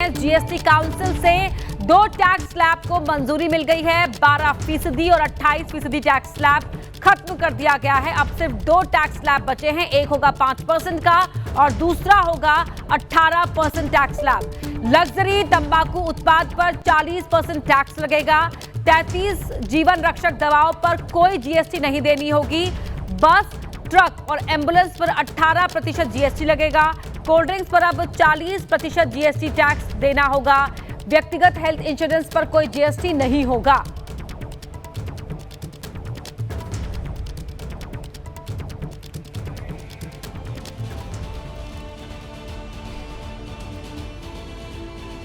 हैं GST council से। 2 tax slab को मंजूरी मिल गई है। 12% और 28% टैक्स स्लैब खत्म कर दिया गया है। अब सिर्फ 2 टैक्स स्लैब बचे हैं। एक होगा 5% का और दूसरा होगा 18% टैक्स स्लैब। लग्जरी तंबाकू उत्पाद पर 40% टैक्स लगेगा। 33 जीवन रक्षक दवाओं पर कोई जीएसटी नहीं देनी होगी। बस, ट्रक और एम्बुलेंस पर 18% जीएसटी लगेगा। कोल्ड ड्रिंक्स पर अब 40% जीएसटी टैक्स देना होगा। व्यक्तिगत हेल्थ इंश्योरेंस पर कोई जीएसटी नहीं होगा।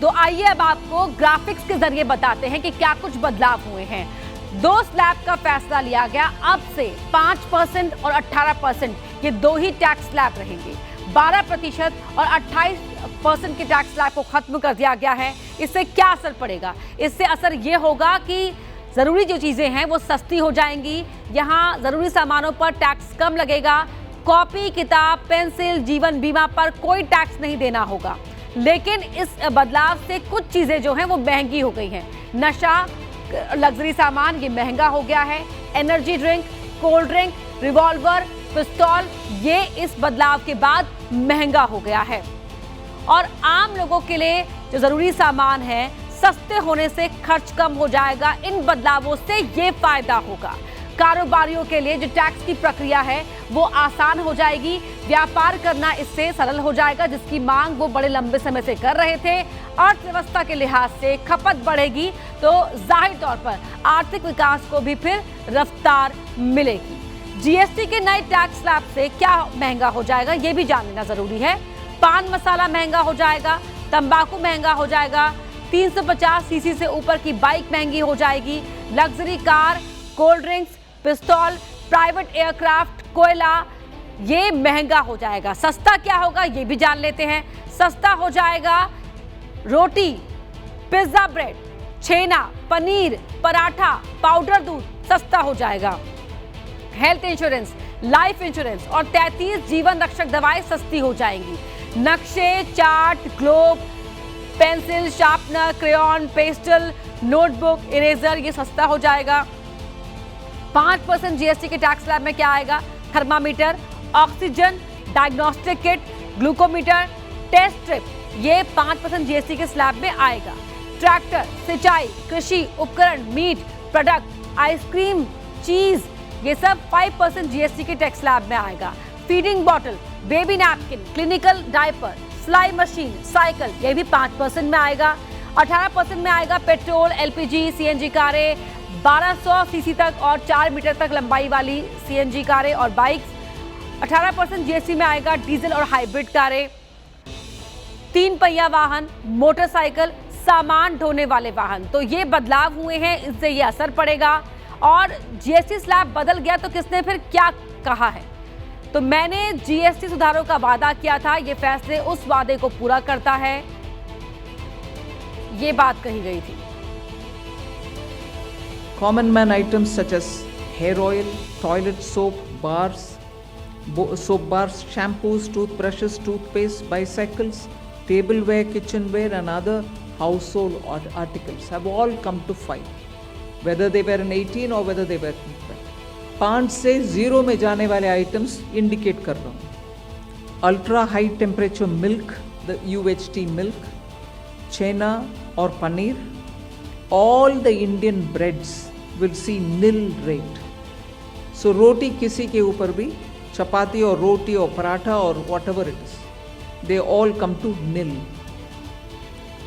तो आइए अब आपको ग्राफिक्स के जरिए बताते हैं कि क्या कुछ बदलाव हुए हैं। 2 स्लैब का फैसला लिया गया। अब से 5% और 18% ये 2 ही टैक्स स्लैब रहेंगे। 12% और 28% के टैक्स स्लैब को खत्म कर दिया गया है। इससे क्या असर पड़ेगा? इससे असर ये होगा कि जरूरी जो चीजें हैं वो सस्ती हो जाएंगी। यहाँ जरूरी सामानों पर टैक्स कम लगेगा। कॉपी, किताब, पेंसिल, जीवन बीमा पर कोई टैक्स नहीं देना होगा। लेकिन इस बदलाव से कुछ चीजें जो हैं वो महंगी हो गई हैं। नशा, लग्जरी सामान ये महंगा हो गया है। Energy drink, cold drink, revolver, पिस्तौल ये इस बदलाव के बाद महंगा हो गया है। और आम लोगों के लिए जो जरूरी सामान है सस्ते होने से खर्च कम हो जाएगा। इन बदलावों से ये फायदा होगा। कारोबारियों के लिए जो टैक्स की प्रक्रिया है वो आसान हो जाएगी। व्यापार करना इससे सरल हो जाएगा, जिसकी मांग वो बड़े लंबे समय से कर रहे थे। अर्थव्यवस्था के लिहाज से खपत बढ़ेगी तो जाहिर तौर पर आर्थिक विकास को भी फिर रफ्तार मिलेगी। जीएसटी के नए टैक्स स्लैब से क्या महंगा हो जाएगा ये भी जान लेना जरूरी है। पान मसाला महंगा हो जाएगा, तंबाकू महंगा हो जाएगा, 350 सीसी से ऊपर की बाइक महंगी हो जाएगी, लग्जरी कार, कोल्ड ड्रिंक्स, पिस्तौल, प्राइवेट एयरक्राफ्ट, कोयला ये महंगा हो जाएगा। सस्ता क्या होगा ये भी जान लेते हैं। सस्ता हो जाएगा रोटी, पिज्जा ब्रेड, छेना, पनीर, पराठा, पाउडर दूध सस्ता हो जाएगा। हेल्थ इंश्योरेंस, लाइफ इंश्योरेंस और 33 जीवन रक्षक दवाएं सस्ती हो जाएंगी। नक्शे, chart, globe, pencil, sharpener, crayon, pastel, notebook, eraser ये सस्ता हो जाएगा। 5% जीएसटी के टैक्स स्लैब में क्या आएगा? Thermometer, oxygen, diagnostic kit, glucometer, test strip ये 5% जीएसटी के स्लैब में आएगा। ट्रैक्टर, सिंचाई, कृषि उपकरण, मीट प्रोडक्ट, आइसक्रीम, चीज ये सब 5% जीएसटी के टैक्स स्लैब में आएगा। Feeding bottle, baby napkin, clinical diaper, सिलाई मशीन, साइकिल ये भी 5% में आएगा। 18% में आएगा पेट्रोल, एलपीजी, सीएनजी कारें, 1200 सीसी तक और 4 मीटर तक लंबाई वाली सीएनजी कारें और बाइक्स। 18% जीएसटी में आएगा डीजल और हाइब्रिड कारें, 3 पहिया वाहन, मोटरसाइकिल, सामान ढोने वाले वाहन। तो ये बदलाव हुए हैं, इससे ये असर पड़ेगा। और जीएसटी स्लैब बदल गया तो किसने फिर क्या कहा है? तो मैंने जीएसटी सुधारों का वादा किया था, ये फैसले उस वादे को पूरा करता है, ये बात कही गई थी। Common man items such as hair oil, toilet soap, soap bars, shampoos, toothbrushes, toothpaste, bicycles, tableware, kitchenware and other household articles have all come to 5, whether they were in 18 or whether they were in 12. 5 से 0 में जाने वाले items indicate कर रहा हूँ। Ultra high temperature milk, the UHT milk, छेना और paneer, all the Indian breads will see nil rate. So रोटी किसी के ऊपर भी, चपाती और रोटी और पराठा और whatever it is, they all come to nil.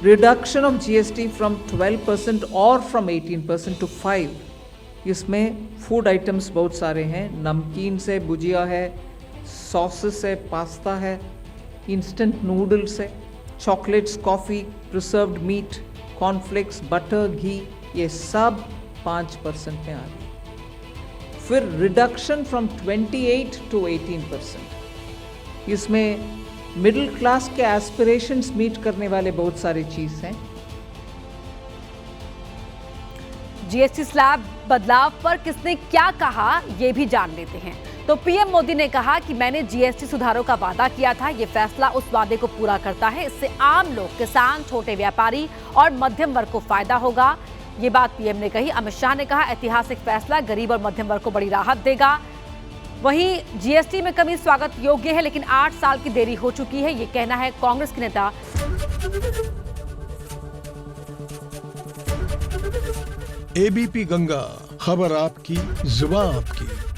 Reduction of GST from 12% or from 18% to 5. इसमें फूड आइटम्स बहुत सारे हैं। नमकीन से भुजिया है, सॉसेस है, पास्ता है, इंस्टेंट नूडल्स है, chocolates, coffee, preserved meat, cornflakes, butter, ghee ये सब 5% में आ गए। फिर रिडक्शन फ्रॉम 28 to 18%। इसमें मिडिल क्लास के एस्पिरेशंस मीट करने वाले बहुत सारी चीज़ हैं। जीएसटी स्लैब बदलाव पर किसने क्या कहा ये भी जान लेते हैं। तो पीएम मोदी ने कहा कि मैंने जीएसटी सुधारों का वादा किया था, ये फैसला उस वादे को पूरा करता है। इससे आम लोग, किसान, छोटे व्यापारी और मध्यम वर्ग को फायदा होगा। ये बात पीएम ने कही। अमित शाह ने कहा ऐतिहासिक फैसला गरीब और मध्यम वर्ग को बड़ी राहत देगा। वहीं जीएसटी में कमी स्वागत योग्य है, लेकिन 8 साल की देरी हो चुकी है, ये कहना है कांग्रेस के नेता। एबीपी गंगा, खबर आपकी, जुबान आपकी।